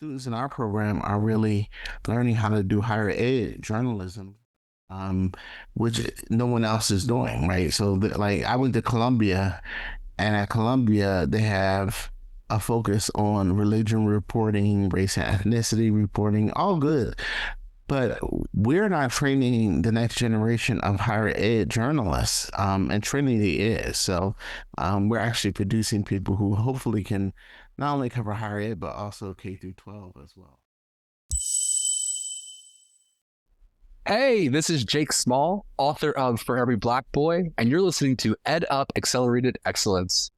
students in our program are really learning how to do higher ed journalism, um, which no one else is doing, right? So, like, I went to Columbia, and at Columbia, they have a focus on religion reporting, race and ethnicity reporting, all good. But we're not training the next generation of higher ed journalists, and Trinity is. So we're actually producing people who hopefully can not only cover higher ed, but also K through 12 as well. Hey, this is Jake Small, author of For Every Black Boy, and you're listening to Ed Up Accelerated Excellence.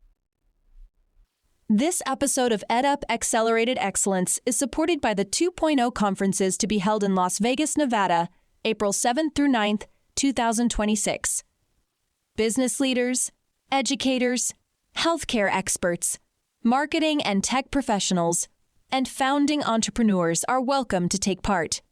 This episode of Ed Up Accelerated Excellence is supported by the 2.0 conferences to be held in Las Vegas, Nevada, April 7th through 9th, 2026. Business leaders, educators, healthcare experts, marketing and tech professionals, and founding entrepreneurs are welcome to take part.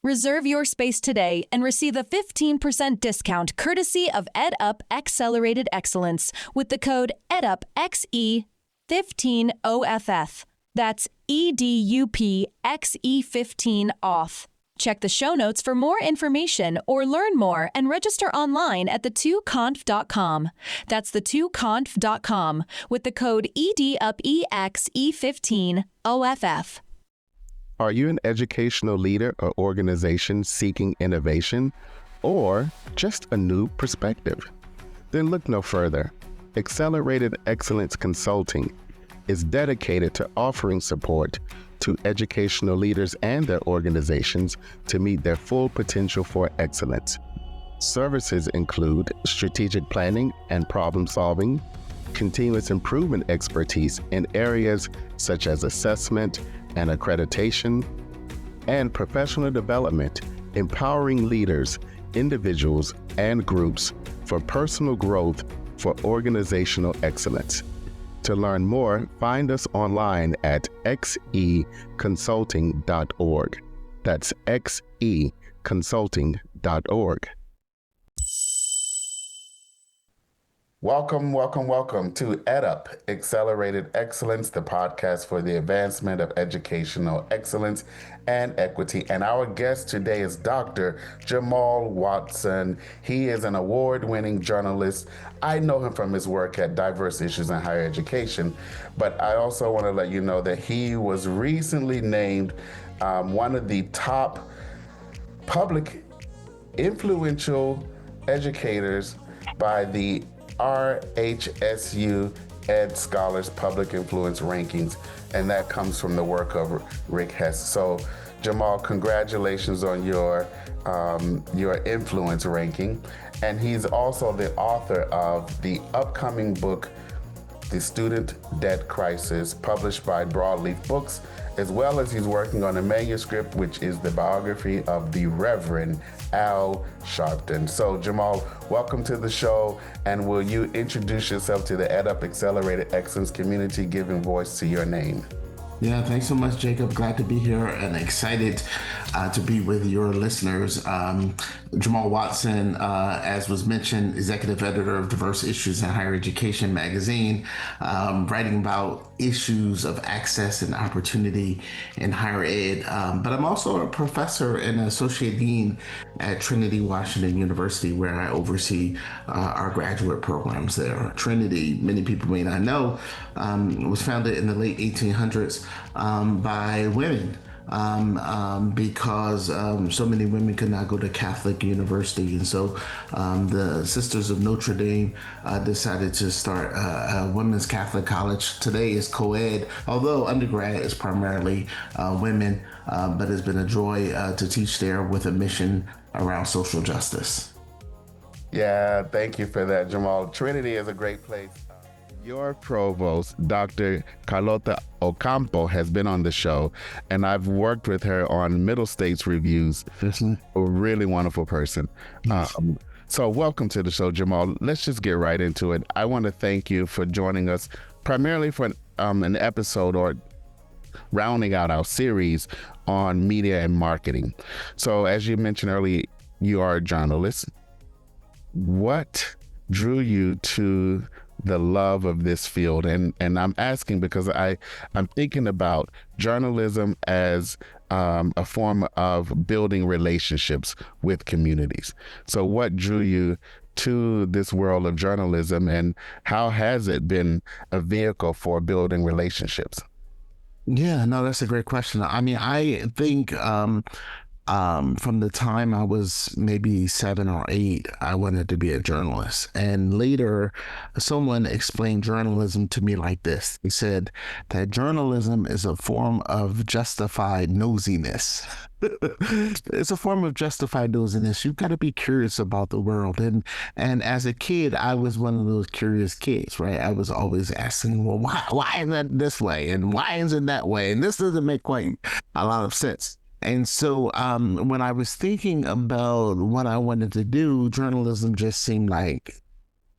Reserve your space today and receive a 15% discount courtesy of Ed Up Accelerated Excellence with the code EDUPXE15OFF. That's EDUPXE15 off. Check the show notes for more information or learn more and register online at the2conf.com. That's the2conf.com with the code EDUPXE15OFF. Are you an educational leader or organization seeking innovation or just a new perspective? Then look no further. Accelerated Excellence Consulting is dedicated to offering support to educational leaders and their organizations to meet their full potential for excellence. Services include strategic planning and problem solving, continuous improvement expertise in areas such as assessment and accreditation, and professional development, empowering leaders, individuals, and groups for personal growth for organizational excellence. To learn more, find us online at xeconsulting.org. That's xeconsulting.org. Welcome to EdUp Accelerated Excellence, the podcast for the advancement of educational excellence and equity. And our guest today is Dr. Jamal Watson. He is an award-winning journalist. I know him from his work at Diverse Issues in Higher Education, but I also want to let you know that he was recently named one of the top public influential educators by the RHSU Ed Scholars Public Influence Rankings, and that comes from the work of Rick Hess. So, Jamal, congratulations on your influence ranking. And he's also the author of the upcoming book, The Student Debt Crisis, published by Broadleaf Books, as well as he's working on a manuscript, which is the biography of the Reverend Al Sharpton. So, Jamal, welcome to the show, and will you introduce yourself to the EdUp Accelerated Excellence community, giving voice to your name? Yeah, thanks so much, Jacob. Glad to be here and excited to be with your listeners. Jamal Watson, as was mentioned, executive editor of Diverse Issues in Higher Education magazine, writing about issues of access and opportunity in higher ed. But I'm also a professor and associate dean at Trinity Washington University, where I oversee our graduate programs there. Trinity, many people may not know, was founded in the late 1800s by women. Because so many women could not go to Catholic university. And so the Sisters of Notre Dame decided to start a women's Catholic college. Today is co-ed, although undergrad is primarily women, but it's been a joy to teach there with a mission around social justice. Yeah, thank you for that, Jamal. Trinity is a great place. Your provost, Dr. Carlota Ocampo, has been on the show, and I've worked with her on Middle States reviews. A really wonderful person. So welcome to the show, Jamal. Let's just get right into it. I want to thank you for joining us, primarily for an episode or rounding out our series on media and marketing. So as you mentioned earlier, you are a journalist. What drew you to the love of this field. And I'm asking because I'm thinking about journalism as a form of building relationships with communities. So what drew you to this world of journalism, and how has it been a vehicle for building relationships? Yeah, no, that's a great question. I mean, I think from the time I was maybe 7 or 8, I wanted to be a journalist. And later, someone explained journalism to me like this. He said that journalism is a form of justified nosiness. It's a form of justified nosiness. You've got to be curious about the world. And as a kid, I was one of those curious kids, right? I was always asking, well, why is that this way? And why is it that way? And this doesn't make quite a lot of sense. And so when I was thinking about what I wanted to do, journalism just seemed like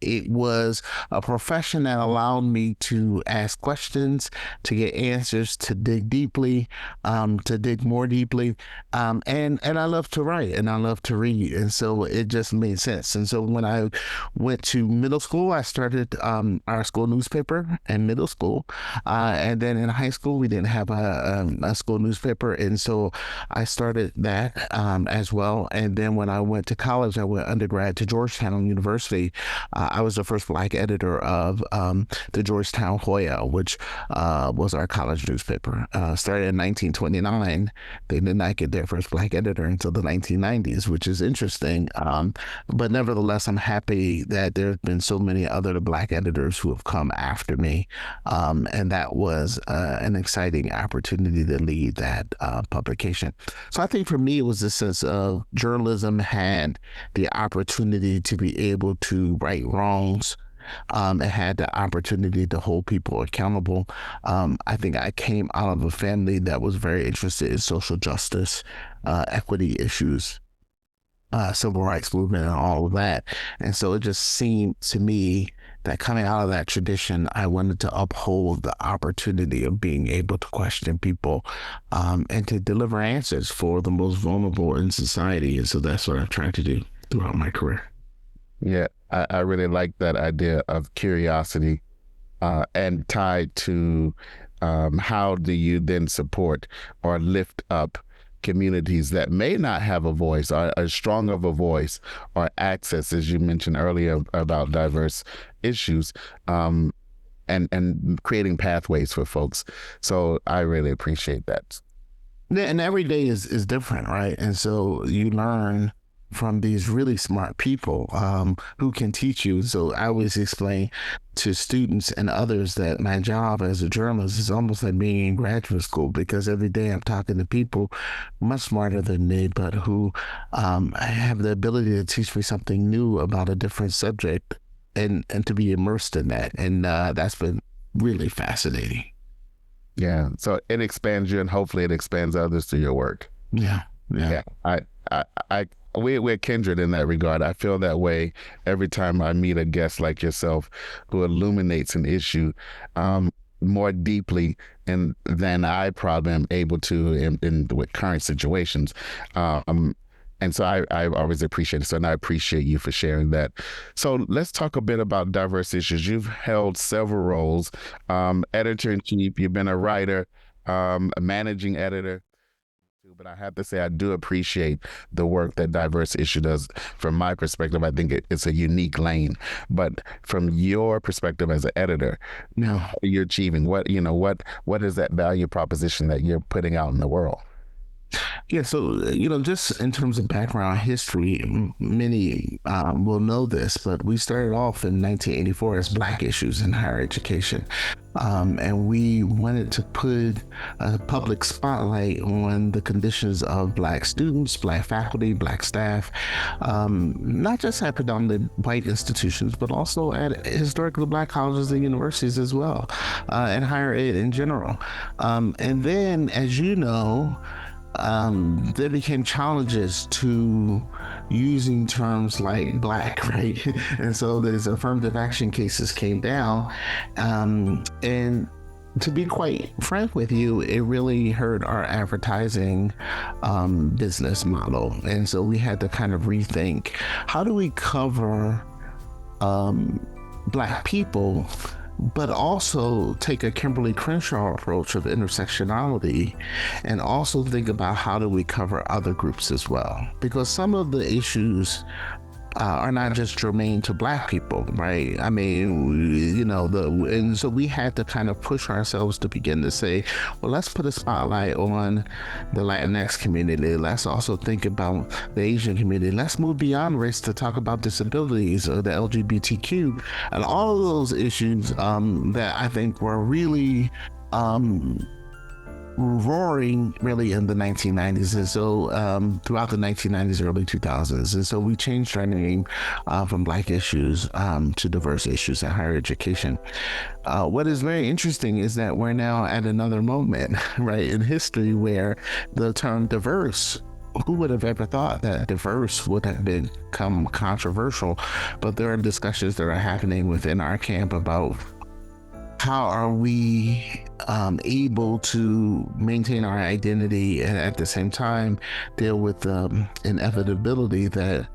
it was a profession that allowed me to ask questions, to get answers, to dig deeply, to dig more deeply. And I love to write and I love to read. And so it just made sense. And so when I went to middle school, I started our school newspaper in middle school. And then in high school, we didn't have a school newspaper. And so I started that as well. And then when I went to college, I went undergrad to Georgetown University. I was the first Black editor of the Georgetown Hoya, which was our college newspaper. Started in 1929. They did not get their first Black editor until the 1990s, which is interesting. But nevertheless, I'm happy that there have been so many other Black editors who have come after me. And that was an exciting opportunity to lead that publication. So I think for me, it was a sense of journalism had the opportunity to be able to right wrongs. It had the opportunity to hold people accountable. I think I came out of a family that was very interested in social justice, equity issues, civil rights movement, and all of that. And so it just seemed to me that coming out of that tradition, I wanted to uphold the opportunity of being able to question people and to deliver answers for the most vulnerable in society. And so that's what I've tried to do throughout my career. Yeah, I really like that idea of curiosity and tied to how do you then support or lift up communities that may not have a voice or as strong of a voice or access, as you mentioned earlier about diverse issues, and creating pathways for folks. So I really appreciate that. Yeah, and every day is different, right? And so you learn from these really smart people who can teach you. So I always explain to students and others that my job as a journalist is almost like being in graduate school, because every day I'm talking to people much smarter than me, but who have the ability to teach me something new about a different subject and to be immersed in that. And that's been really fascinating. Yeah. So it expands you, and hopefully it expands others through your work. Yeah. We're kindred in that regard. I feel that way every time I meet a guest like yourself who illuminates an issue more deeply than I probably am able to with current situations. And so I always appreciate it. So, and I appreciate you for sharing that. So let's talk a bit about diverse issues. You've held several roles, editor-in-chief, you've been a writer, a managing editor. But I have to say, I do appreciate the work that Diverse Issue does. From my perspective, I think it's a unique lane. But from your perspective as an editor, now you're achieving what is that value proposition that you're putting out in the world? Yeah, so, just in terms of background history, many will know this, but we started off in 1984 as Black Issues in Higher Education. And we wanted to put a public spotlight on the conditions of Black students, Black faculty, Black staff, not just at predominantly white institutions, but also at historically Black colleges and universities as well, and higher ed in general. And then, as you know, there became challenges to using terms like Black, right? And so these affirmative action cases came down. And to be quite frank with you, it really hurt our advertising business model. And so we had to kind of rethink, how do we cover Black people, but also take a Kimberly Crenshaw approach of intersectionality, and also think about how do we cover other groups as well, because some of the issues are not just germane to Black people, right? I mean, and so we had to kind of push ourselves to begin to say, well, let's put a spotlight on the Latinx community. Let's also think about the Asian community. Let's move beyond race to talk about disabilities or the LGBTQ and all of those issues that I think were really roaring really in the 1990s, and so throughout the 1990s, early 2000s, and so we changed our name from Black Issues to Diverse Issues in Higher Education. What is very interesting is that we're now at another moment, right, in history where the term diverse, who would have ever thought that diverse would have become controversial? But there are discussions that are happening within our camp about how are we able to maintain our identity and at the same time deal with the inevitability that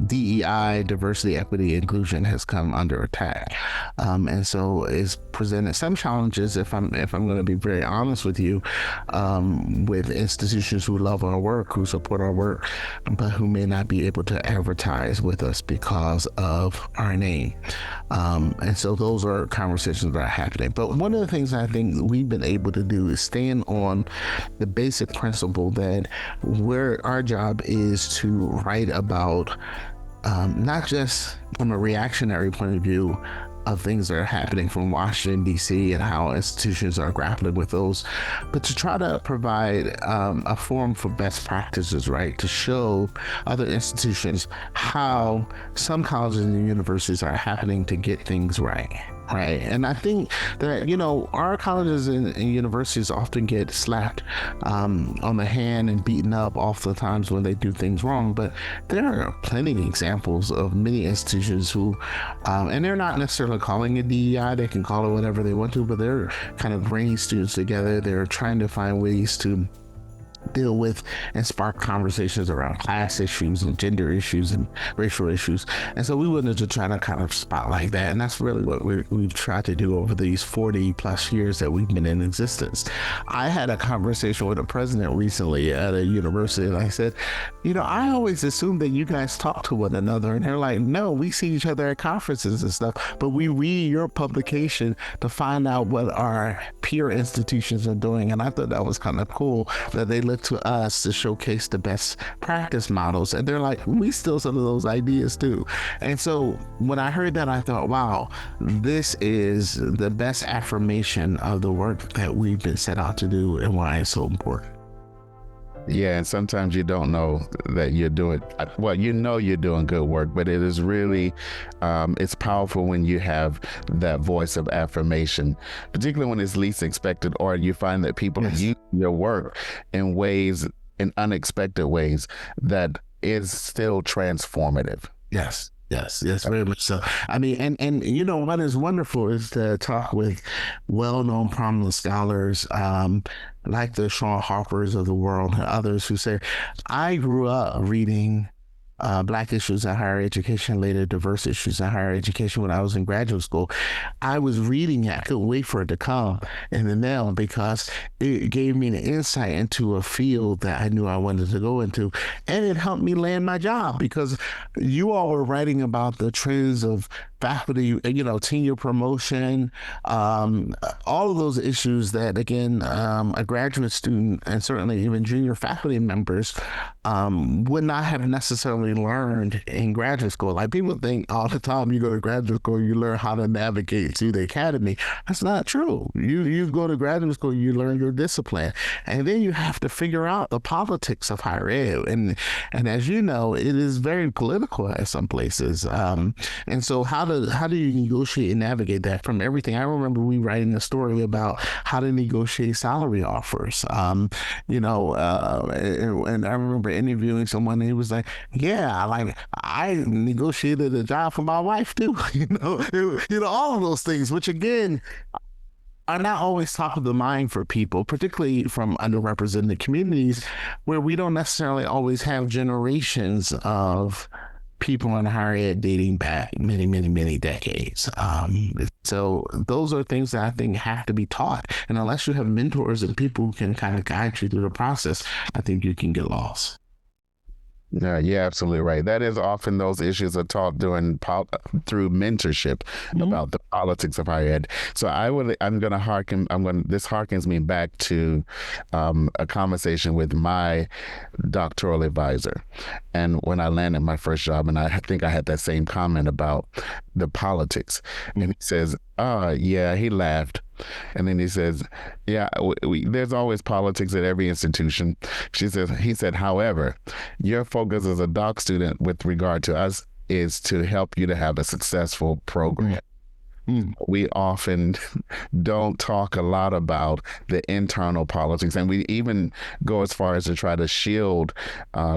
DEI, diversity, equity, inclusion, has come under attack, and so it's presented some challenges. If I'm going to be very honest with you, with institutions who love our work, who support our work, but who may not be able to advertise with us because of our name, and so those are conversations that are happening. But one of the things I think we've been able to do is stand on the basic principle that our job is to write about not just from a reactionary point of view of things that are happening from Washington, D.C. and how institutions are grappling with those, but to try to provide a forum for best practices, right? To show other institutions how some colleges and universities are happening to get things right. Right. And I think that, our colleges and universities often get slapped on the hand and beaten up oftentimes when they do things wrong. But there are plenty of examples of many institutions who, and they're not necessarily calling it DEI, they can call it whatever they want to, but they're kind of bringing students together. They're trying to find ways to deal with and spark conversations around class issues and gender issues and racial issues. And so we wanted to try to kind of spotlight that. And that's really what we've tried to do over these 40 plus years that we've been in existence. I had a conversation with a president recently at a university, and I said, I always assumed that you guys talk to one another. And they're like, no, we see each other at conferences and stuff, but we read your publication to find out what our peer institutions are doing. And I thought that was kind of cool that they look to us to showcase the best practice models, and they're like, we steal some of those ideas too. And so when I heard that, I thought, wow, this is the best affirmation of the work that we've been set out to do and why it's so important. Yeah, and sometimes you don't know that you're doing, well, you're doing good work, but it is really, it's powerful when you have that voice of affirmation, particularly when it's least expected, or you find that people use your work in unexpected ways that is still transformative. Yes, very much so. I mean, and what is wonderful is to talk with well-known prominent scholars like the Sean Harpers of the world and others who say, I grew up reading Black Issues in Higher Education, later Diverse Issues in Higher Education when I was in graduate school. I was reading it. I couldn't wait for it to come in the mail because it gave me an insight into a field that I knew I wanted to go into. And it helped me land my job because you all were writing about the trends of faculty, tenure promotion, all of those issues that, again, a graduate student and certainly even junior faculty members would not have necessarily learned in graduate school. Like, people think all the time you go to graduate school, you learn how to navigate through the academy. That's not true. You go to graduate school, you learn your discipline, and then you have to figure out the politics of higher ed. And as you know, it is very political at some places. And so how do you negotiate and navigate that from everything? I remember we writing a story about how to negotiate salary offers. And I remember interviewing someone, and he was like, yeah, I negotiated a job for my wife too. All of those things, which again are not always top of the mind for people, particularly from underrepresented communities where we don't necessarily always have generations of people in higher ed dating back many, many, many decades. So those are things that I think have to be taught. And unless you have mentors and people who can kind of guide you through the process, I think you can get lost. Yeah, you're absolutely right. That is often those issues are taught through mentorship about the politics of higher ed. So this harkens me back to a conversation with my doctoral advisor. And when I landed my first job, and I think I had that same comment about the politics. And he says, yeah, he laughed. And then he says, yeah, there's always politics at every institution. He said, however, your focus as a doc student with regard to us is to help you to have a successful program. We often don't talk a lot about the internal politics, and we even go as far as to try to shield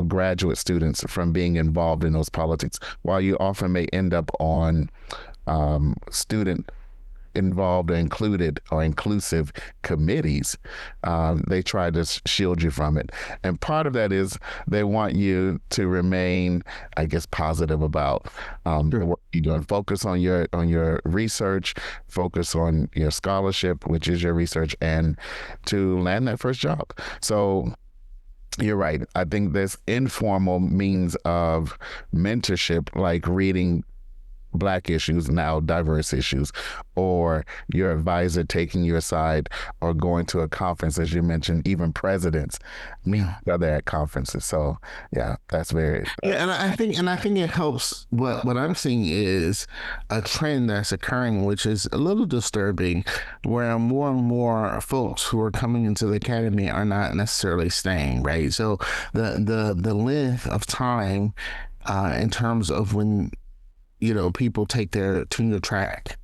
graduate students from being involved in those politics, while you often may end up on student involved or included or inclusive committees. They try to shield you from it. And part of that is they want you to remain, I guess, positive about the work you're doing. Focus on your research, focus on your scholarship, which is your research, and to land that first job. So you're right. I think this informal means of mentorship, like reading Black issues, now diverse issues, or your advisor taking you aside, or going to a conference, as you mentioned, even presidents meet each other at conferences. So yeah, that's very and I think it helps. What I'm seeing is a trend that's occurring, which is a little disturbing, where more and more folks who are coming into the academy are not necessarily staying, right? So the length of time in terms of when people take their tenure track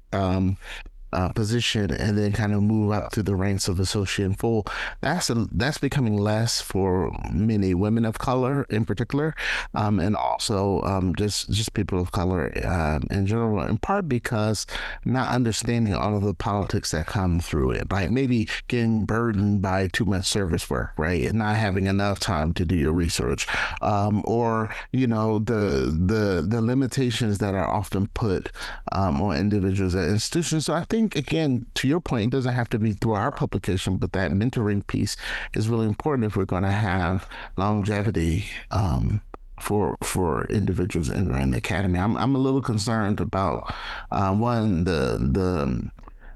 position and then kind of move up through the ranks of associate and full. That's becoming less for many women of color in particular, and also just people of color in general, in part because not understanding all of the politics that come through it, like maybe getting burdened by too much service work, right, and not having enough time to do your research, or the limitations that are often put on individuals at institutions. So I think, again, to your point, it doesn't have to be through our publication, but that mentoring piece is really important if we're going to have longevity for individuals entering the academy. I'm a little concerned about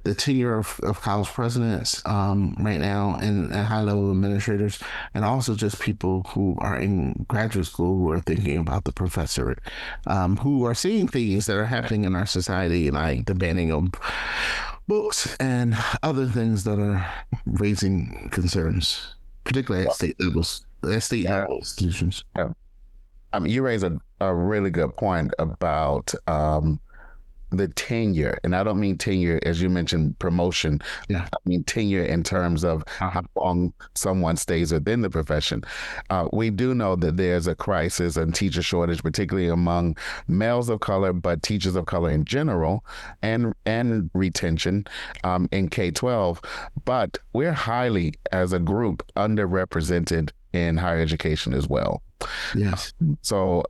the tenure of college presidents right now, and high-level administrators, and also just people who are in graduate school who are thinking about the professorate, who are seeing things that are happening in our society, like the banning of books and other things that are raising concerns, particularly at state levels, level institutions. Yeah. You raise a really good point about the tenure, and I don't mean tenure as you mentioned promotion. I mean tenure in terms of how long someone stays within the profession. We do know that there's a crisis and teacher shortage, particularly among males of color, but teachers of color in general, and retention in K-12. But we're highly, as a group, underrepresented in higher education as well. Yes. So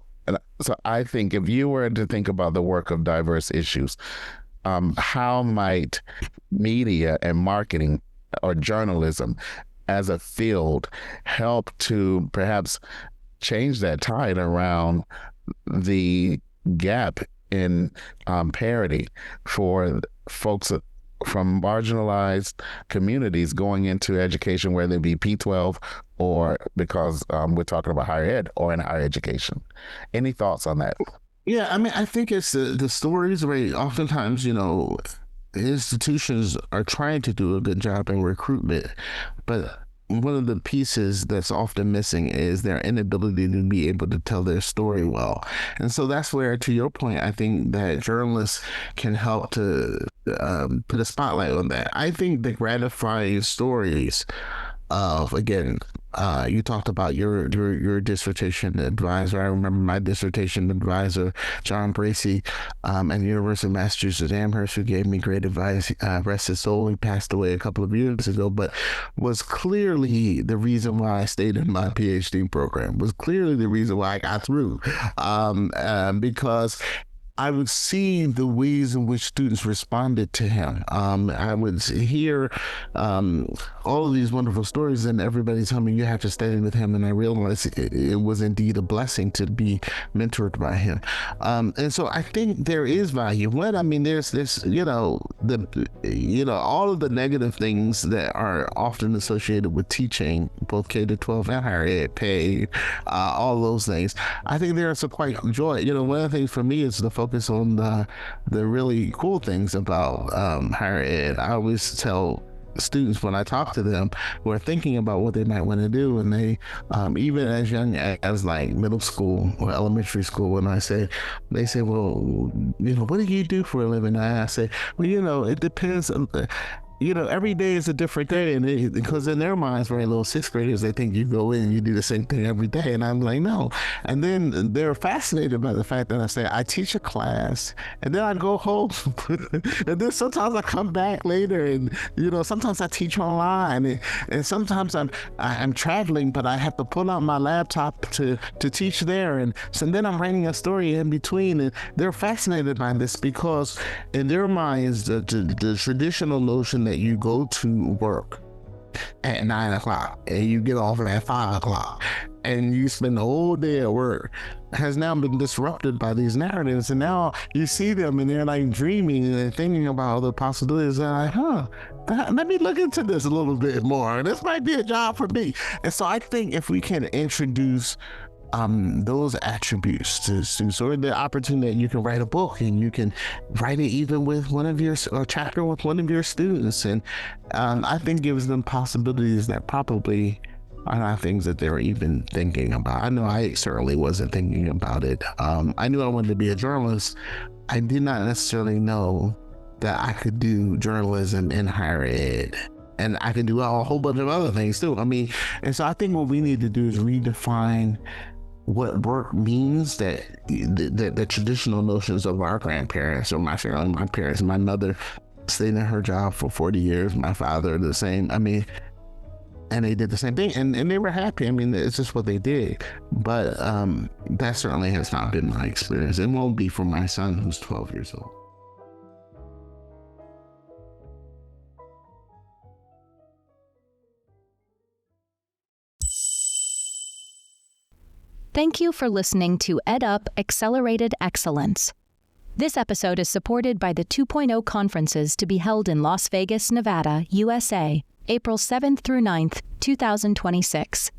I think if you were to think about the work of diverse issues, how might media and marketing or journalism as a field help to perhaps change that tide around the gap in parity for folks from marginalized communities going into education, whether it be P-12 or, because we're talking about higher ed, or in higher education? Any thoughts on that? Yeah, I mean, I think it's the stories, right? Oftentimes, institutions are trying to do a good job in recruitment, but one of the pieces that's often missing is their inability to be able to tell their story well. And so that's where, to your point, I think that journalists can help to put a spotlight on that. I think the gratifying stories of, again, you talked about your dissertation advisor. I remember my dissertation advisor, John Bracey, at the University of Massachusetts Amherst, who gave me great advice. Rest his soul. He passed away a couple of years ago, but was clearly the reason why I stayed in my PhD program. Was clearly the reason why I got through, because I would see the ways in which students responded to him. I would hear all of these wonderful stories, and everybody telling me you have to study with him. And I realized it was indeed a blessing to be mentored by him. And so I think there is value. What I mean, there's all of the negative things that are often associated with teaching, both K to 12 and higher ed, pay, all those things. I think there are some quite joy. One of the things for me is the focus on the really cool things about higher ed. I always tell students when I talk to them who are thinking about what they might want to do, and they even as young as like middle school or elementary school, when they say, well, what do you do for a living? I say, well, it depends on every day is a different day, and because in their minds, very little sixth graders, they think you go in and you do the same thing every day, and I'm like, no. And then they're fascinated by the fact that I say I teach a class, and then I go home, and then sometimes I come back later, and sometimes I teach online, and sometimes I'm traveling, but I have to pull out my laptop to teach there, and so then I'm writing a story in between, and they're fascinated by this because in their minds, the traditional notion that you go to work at 9 o'clock and you get off at 5 o'clock and you spend the whole day at work has now been disrupted by these narratives, and now you see them and they're like dreaming and they're thinking about other possibilities, and like, let me look into this a little bit more. This might be a job for me. And so I think if we can introduce those attributes to students, or the opportunity that you can write a book and you can write it even with or chapter with one of your students, and I think gives them possibilities that probably are not things that they're even thinking about. I know I certainly wasn't thinking about it. I knew I wanted to be a journalist. I did not necessarily know that I could do journalism in higher ed. And I can do a whole bunch of other things too. And so I think what we need to do is redefine what work means, that the traditional notions of our grandparents, or my parents. My mother stayed in her job for 40 years. My father, the same. And they did the same thing, and they were happy. It's just what they did. But that certainly has not been my experience. It won't be for my son, who's 12 years old. Thank you for listening to EdUp Accelerated Excellence. This episode is supported by the 2.0 conferences to be held in Las Vegas, Nevada, USA, April 7th through 9th, 2026.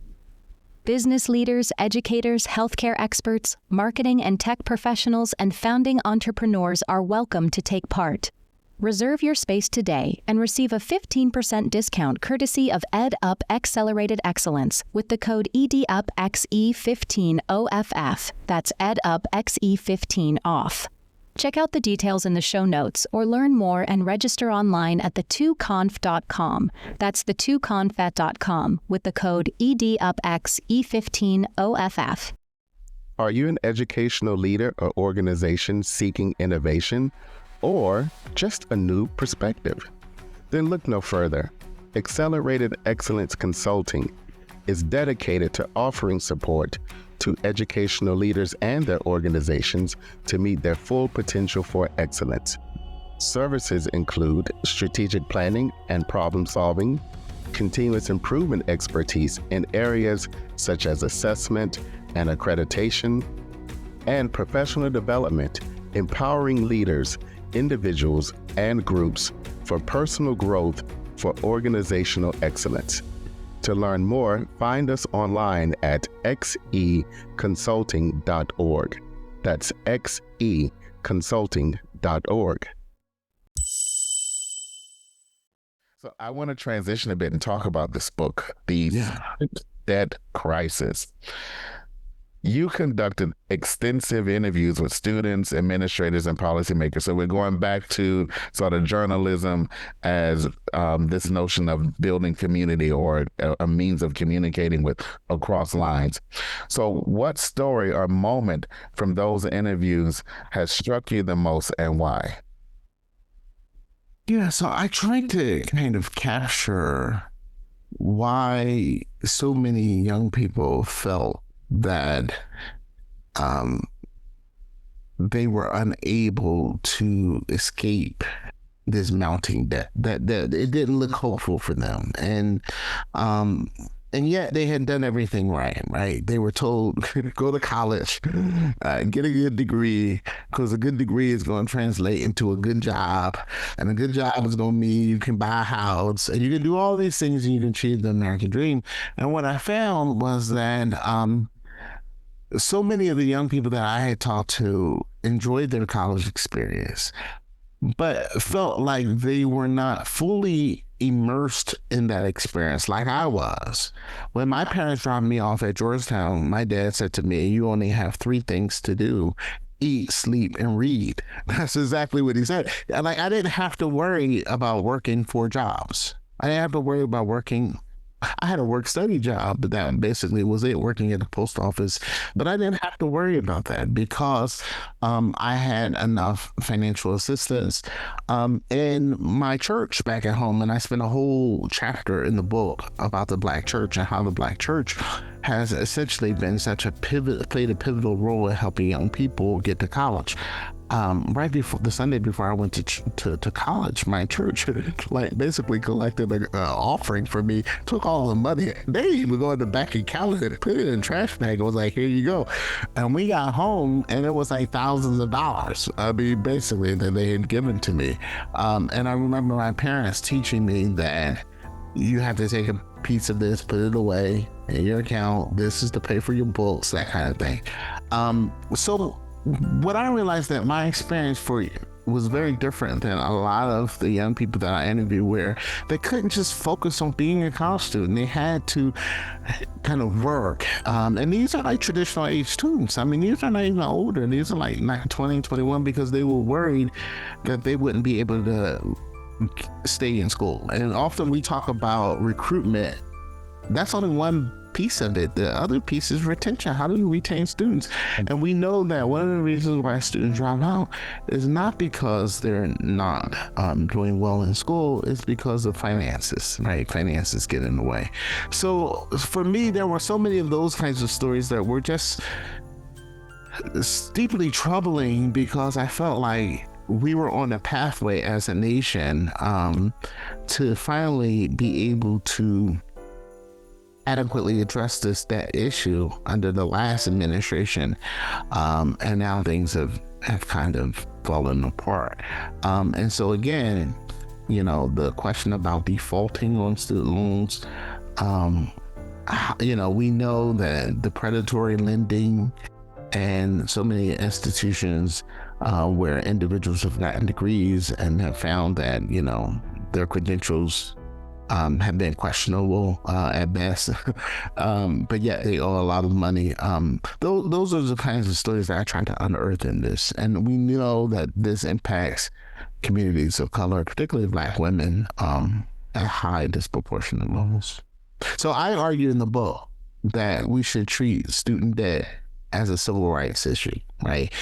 Business leaders, educators, healthcare experts, marketing and tech professionals, and founding entrepreneurs are welcome to take part. Reserve your space today and receive a 15% discount courtesy of EdUp Accelerated Excellence with the code EDUPXE15OFF. That's EdUPXE15OFF. Check out the details in the show notes or learn more and register online at the2conf.com. That's the2conf.com with the code EDUPXE15OFF. Are you an educational leader or organization seeking innovation, or just a new perspective? Then look no further. Accelerated Excellence Consulting is dedicated to offering support to educational leaders and their organizations to meet their full potential for excellence. Services include strategic planning and problem solving, continuous improvement expertise in areas such as assessment and accreditation, and professional development, empowering leaders, individuals, and groups for personal growth for organizational excellence. To learn more, find us online at xeconsulting.org. That's xeconsulting.org. So I want to transition a bit and talk about this book, The Debt Crisis. you conducted extensive interviews with students, administrators, and policymakers. So we're going back to sort of journalism as this notion of building community or a means of communicating with across lines. So what story or moment from those interviews has struck you the most and why? Yeah, so I tried to kind of capture why so many young people felt that they were unable to escape this mounting debt, that it didn't look hopeful for them. And yet they had done everything right? They were told, go to college, get a good degree, because a good degree is going to translate into a good job. And a good job is going to mean you can buy a house and you can do all these things and you can achieve the American dream. And what I found was that so many of the young people that I had talked to enjoyed their college experience, but felt like they were not fully immersed in that experience like I was. When my parents dropped me off at Georgetown, my dad said to me, you only have 3 things to do: eat, sleep, and read. That's exactly what he said. Like, I didn't have to worry about working 4 jobs. I didn't have to worry about working. I had a work-study job, but that basically was it, working at the post office. But I didn't have to worry about that because I had enough financial assistance in my church back at home. And I spent a whole chapter in the book about the Black church and how the Black church has essentially been played a pivotal role in helping young people get to college. Right before the Sunday before I went to college, my church like basically collected an offering for me, took all the money. They even go in the back and counted it, put it in a trash bag. It was like, here you go. And we got home and it was like thousands of dollars. I mean, basically that they had given to me. And I remember my parents teaching me that you have to take a piece of this, put it away in your account. This is to pay for your books, that kind of thing. So what I realized that my experience was very different than a lot of the young people that I interviewed, where they couldn't just focus on being a college student. They had to kind of work. And these are like traditional age students. I mean, these are not even older. These are like 20, 21, because they were worried that they wouldn't be able to stay in school. And often we talk about recruitment. That's only one piece of it. The other piece is retention. How do you retain students? And we know that one of the reasons why students drop out is not because they're not doing well in school. It's because of finances, right? Finances get in the way. So for me, there were so many of those kinds of stories that were just deeply troubling, because I felt like we were on a pathway as a nation to finally be able to adequately address that issue under the last administration, and now things have kind of fallen apart. And so again, the question about defaulting on student loans, we know that the predatory lending and so many institutions where individuals have gotten degrees and have found that their credentials have been questionable at best, but yet they owe a lot of money. Those are the kinds of stories that I try to unearth in this. And we know that this impacts communities of color, particularly Black women, at high disproportionate levels. So I argue in the book that we should treat student debt as a civil rights issue, right?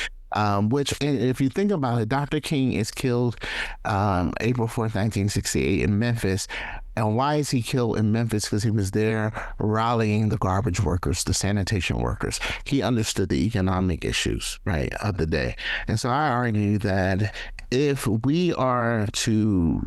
Which, if you think about it, Dr. King is killed April 4th, 1968 in Memphis. And why is he killed in Memphis? Because he was there rallying the garbage workers, the sanitation workers. He understood the economic issues, right, of the day. And so I argue that if we are to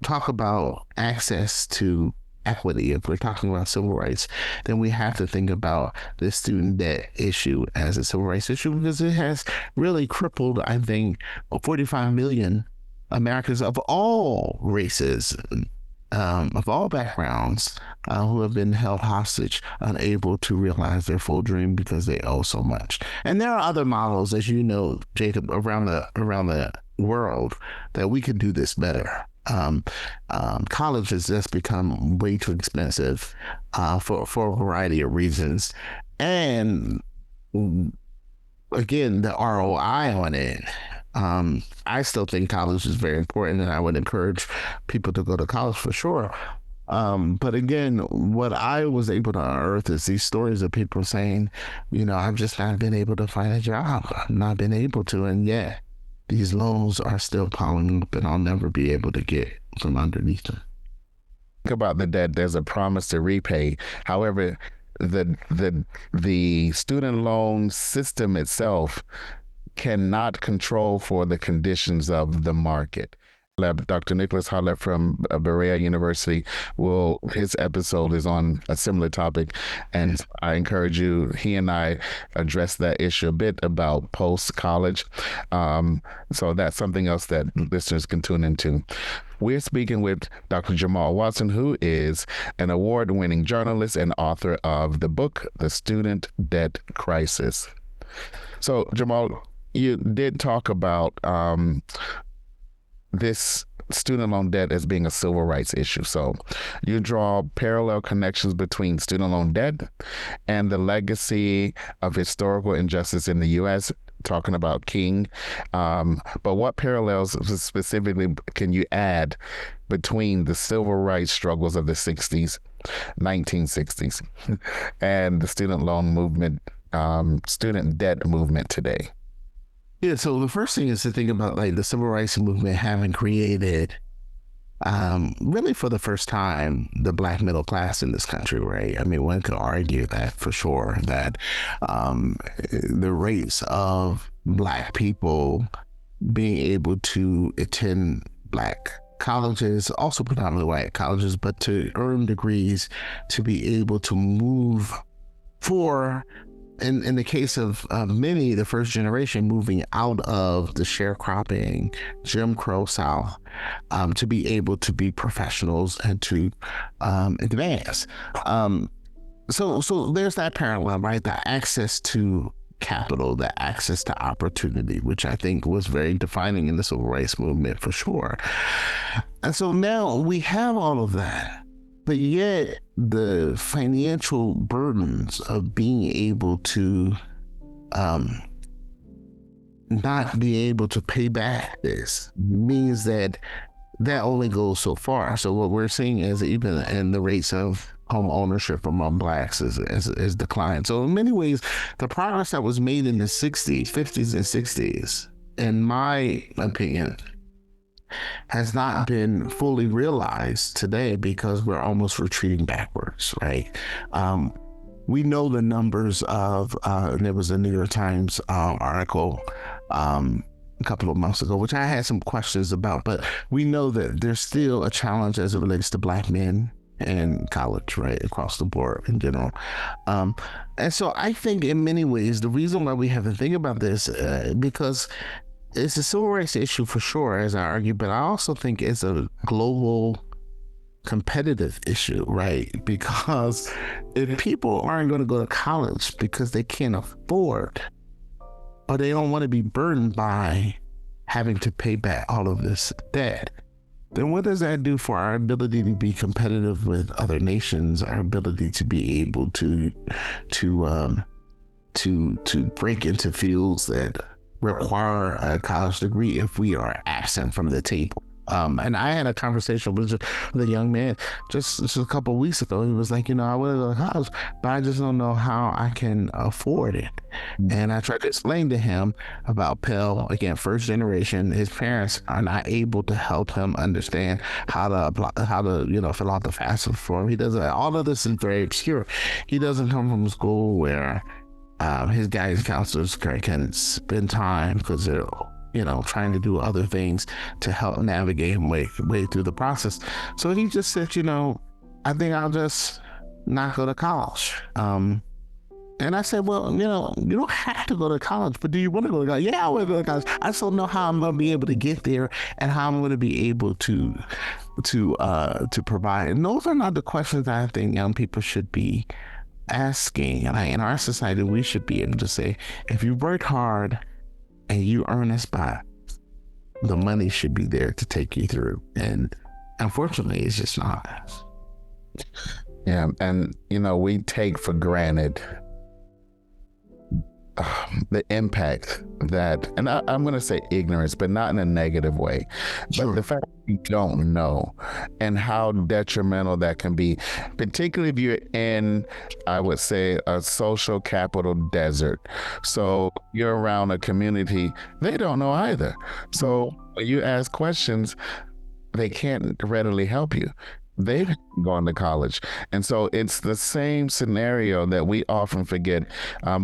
talk about access to equity, if we're talking about civil rights, then we have to think about the student debt issue as a civil rights issue, because it has really crippled, I think, 45 million Americans of all races, of all backgrounds, who have been held hostage, unable to realize their full dream because they owe so much. And there are other models, as you know, Jacob, around the world that we can do this better. College has just become way too expensive for a variety of reasons. And again, the ROI on it, I still think college is very important, and I would encourage people to go to college for sure. But again, what I was able to unearth is these stories of people saying, I've just not been able to find a job, I've not been able to, and yet these loans are still piling up, and I'll never be able to get from underneath them. Think about the debt. There's a promise to repay. However, the student loan system itself cannot control for the conditions of the market. Dr. Nicholas Hollett from Berea University his episode is on a similar topic, and I encourage you. He and I address that issue a bit about post-college, so that's something else that listeners can tune into. We're speaking with Dr. Jamal Watson, who is an award-winning journalist and author of the book, The Student Debt Crisis. So, Jamal, you did talk about this student loan debt as being a civil rights issue. So you draw parallel connections between student loan debt and the legacy of historical injustice in the U.S., talking about King. But what parallels specifically can you add between the civil rights struggles of the 1960s, and the student loan movement, student debt movement today? Yeah, so the first thing is to think about like the civil rights movement having created, really for the first time, the Black middle class in this country, right? I mean, one could argue that for sure, that the rates of Black people being able to attend Black colleges, also predominantly white colleges, but to earn degrees, to be able to move for, in the case of many, the first generation moving out of the sharecropping, Jim Crow South, to be able to be professionals and to advance. So there's that parallel, right? The access to capital, the access to opportunity, which I think was very defining in the civil rights movement for sure. And so now we have all of that. But yet the financial burdens of being able to not be able to pay back this means that only goes so far. So what we're seeing is even in the rates of home ownership among Blacks is declined. So in many ways, the progress that was made in the 60s, 50s, and 60s, in my opinion, has not been fully realized today because we're almost retreating backwards, right? We know the numbers of, and there was a New York Times article a couple of months ago, which I had some questions about, but we know that there's still a challenge as it relates to Black men in college, right, across the board in general. And so I think in many ways, the reason why we have to think about this, because it's a civil rights issue for sure, as I argue, but I also think it's a global competitive issue, right? Because if people aren't going to go to college because they can't afford, or they don't want to be burdened by having to pay back all of this debt, then what does that do for our ability to be competitive with other nations, our ability to be able to break into fields that require a college degree if we are absent from the table? And I had a conversation with a young man just a couple of weeks ago. He was like, I want to go to college, but I just don't know how I can afford it. And I tried to explain to him about Pell, again, first generation. His parents are not able to help him understand how to fill out the FAFSA form. He doesn't. All of this is very obscure. He doesn't come from a school where his guidance counselors can spend time because they're trying to do other things to help navigate him way through the process. So he just said, I think I'll just not go to college. And I said, well, you don't have to go to college, but do you want to go to college? Yeah, I want to go to college. I just don't know how I'm going to be able to get there and how I'm going to be able to provide. And those are not the questions that I think young people should be asking. And in our society, we should be able to say, if you work hard and you earn a spot, the money should be there to take you through. And unfortunately, it's just not. Yeah, and we take for granted the impact that, and I'm going to say ignorance, but not in a negative way, but the fact that you don't know and how detrimental that can be, particularly if you're in, I would say, a social capital desert. So you're around a community, they don't know either. So when you ask questions, they can't readily help you. They've gone to college. And so it's the same scenario that we often forget.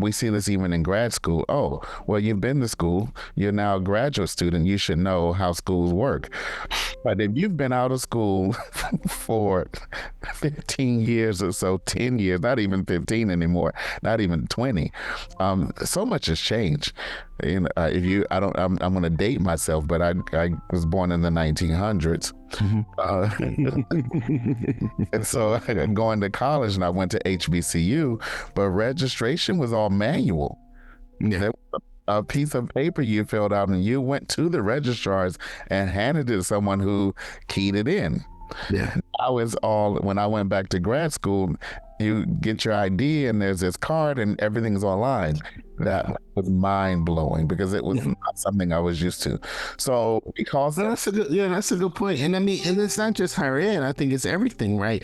We see this even in grad school. Oh, well, you've been to school. You're now a graduate student. You should know how schools work. But if you've been out of school for 15 years or so, 10 years, not even 15 anymore, not even 20, so much has changed. You know, I'm going to date myself, but I was born in the 1900s. And so going to college, and I went to HBCU, but registration was all manual. Yeah. There was a piece of paper you filled out, and you went to the registrars and handed it to someone who keyed it in. Yeah. When I went back to grad school, you get your ID and there's this card and everything's online. That was mind blowing because it was not something I was used to. So because that's a good point. And I mean, and it's not just higher ed. I think it's everything, right?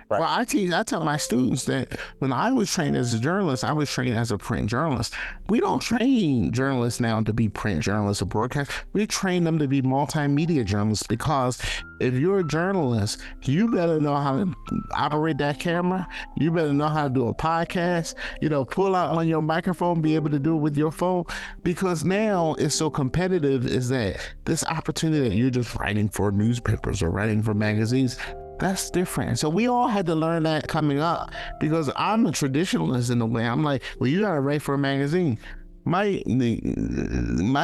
Right. Well, I tell my students that when I was trained as a journalist, I was trained as a print journalist. We don't train journalists now to be print journalists or broadcast. We train them to be multimedia journalists, because if you're a journalist, you better know how to operate that camera. You better know how to do a podcast, pull out on your microphone, be able to do it with your phone, because now it's so competitive, is that this opportunity that you're just writing for newspapers or writing for magazines, that's different. So we all had to learn that coming up, because I'm a traditionalist in a way. I'm like, well, you gotta write for a magazine. My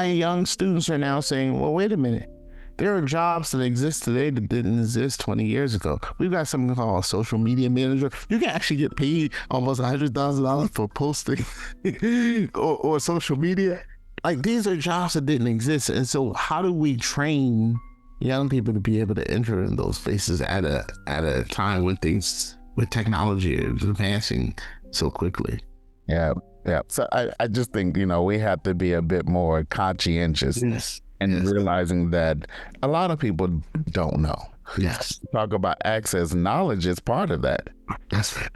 young students are now saying, well, wait a minute. There are jobs that exist today that didn't exist 20 years ago. We've got something called a social media manager. You can actually get paid almost $100,000 for posting or social media. Like, these are jobs that didn't exist. And so how do we train young people to be able to enter in those spaces at a time when things with technology is advancing so quickly? Yeah. So I just think, we have to be a bit more conscientious and realizing that a lot of people don't know. Yes. Talk about access. Knowledge is part of that. That's right.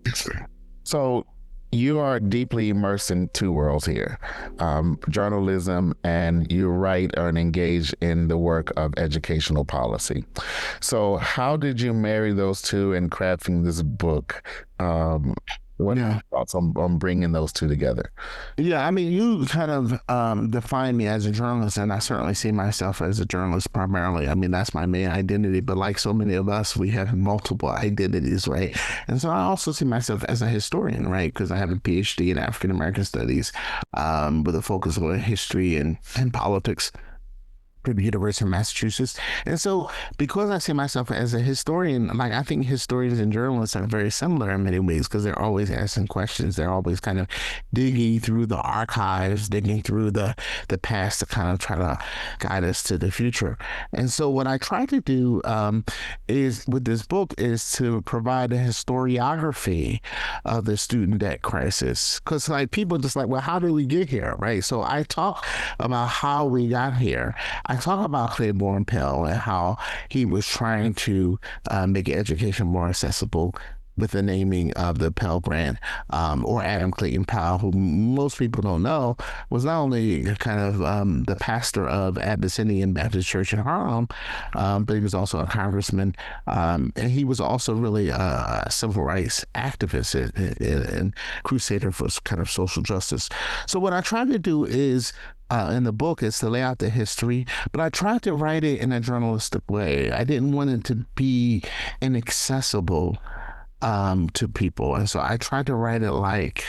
That's right. So you are deeply immersed in two worlds here, journalism, and you write and engage in the work of educational policy. So how did you marry those two in crafting this book? What are your thoughts on bringing those two together? Yeah, I mean, you kind of define me as a journalist, and I certainly see myself as a journalist primarily. I mean, that's my main identity, but like so many of us, we have multiple identities, right? And so I also see myself as a historian, right? Because I have a PhD in African American studies with a focus on history and politics at the University of Massachusetts. And so because I see myself as a historian, like, I think historians and journalists are very similar in many ways, because they're always asking questions. They're always kind of digging through the archives, digging through the past to kind of try to guide us to the future. And so what I try to do is with this book is to provide a historiography of the student debt crisis. Because like, people just like, well, how did we get here, right? So I talk about how we got here. I talk about Claiborne Pell and how he was trying to make education more accessible with the naming of the Pell Grant, or Adam Clayton Powell, who most people don't know was not only kind of the pastor of Abyssinian Baptist Church in Harlem, but he was also a congressman, and he was also really a civil rights activist and crusader for kind of social justice. So what I try to do is, in the book, is to lay out the history, but I tried to write it in a journalistic way. I didn't want it to be inaccessible to people. And so I tried to write it like,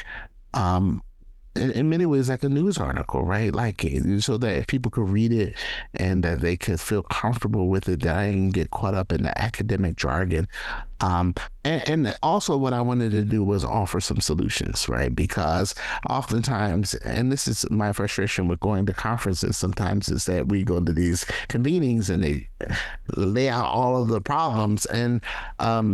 in many ways, like a news article, right? Like, so that if people could read it and that they could feel comfortable with it, that I didn't get caught up in the academic jargon And also what I wanted to do was offer some solutions, right? Because oftentimes, and this is my frustration with going to conferences sometimes, is that we go to these convenings and they lay out all of the problems, and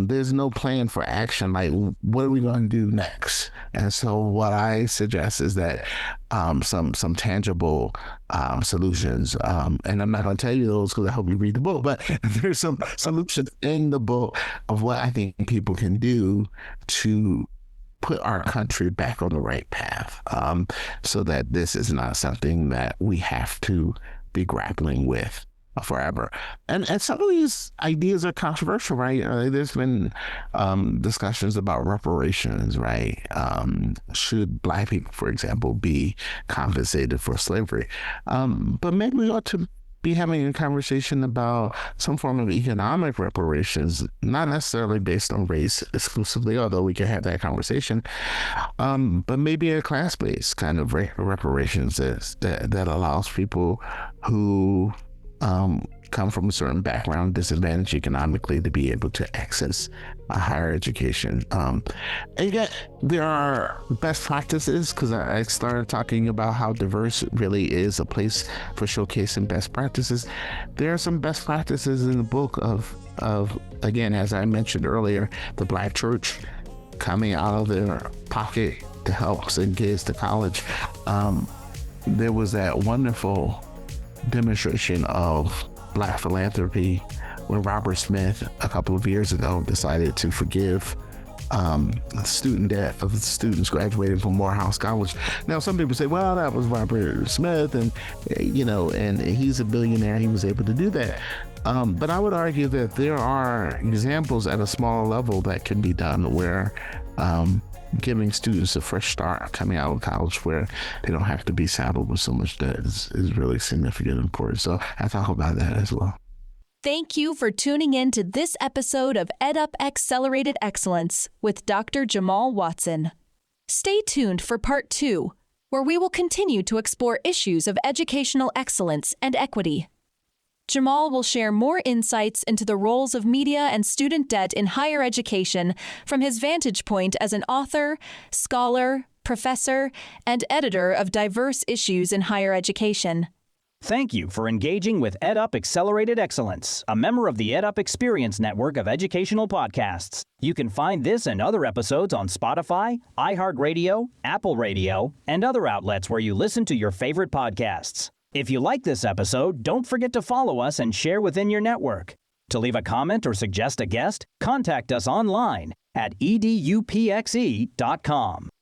there's no plan for action. Like, what are we going to do next? And so what I suggest is that some tangible solutions, and I'm not going to tell you those because I hope you read the book, but there's some solutions in the book of what I think people can do to put our country back on the right path, so that this is not something that we have to be grappling with forever. And some of these ideas are controversial, right? There's been discussions about reparations, right? Should Black people, for example, be compensated for slavery? But maybe we ought to be having a conversation about some form of economic reparations, not necessarily based on race exclusively, although we can have that conversation, but maybe a class-based kind of reparations that allows people who come from a certain background, disadvantaged economically, to be able to access a higher education. And yet there are best practices, because I started talking about how diverse really is a place for showcasing best practices. There are some best practices in the book of again, as I mentioned earlier, the Black church coming out of their pocket to help send kids to college. There was that wonderful demonstration of Black philanthropy when Robert Smith a couple of years ago decided to forgive student debt of the students graduating from Morehouse College. Now, some people say, well, that was Robert Smith, and and he's a billionaire, he was able to do that. But I would argue that there are examples at a smaller level that can be done where giving students a fresh start coming out of college where they don't have to be saddled with so much debt is really significant and important. So I talk about that as well. Thank you for tuning in to this episode of EdUp Accelerated Excellence with Dr. Jamal Watson. Stay tuned for Part 2, where we will continue to explore issues of educational excellence and equity. Jamal will share more insights into the roles of media and student debt in higher education from his vantage point as an author, scholar, professor, and editor of diverse issues in higher education. Thank you for engaging with EdUp Accelerated Excellence, a member of the EdUp Experience Network of educational podcasts. You can find this and other episodes on Spotify, iHeartRadio, Apple Radio, and other outlets where you listen to your favorite podcasts. If you like this episode, don't forget to follow us and share within your network. To leave a comment or suggest a guest, contact us online at edupxe.com.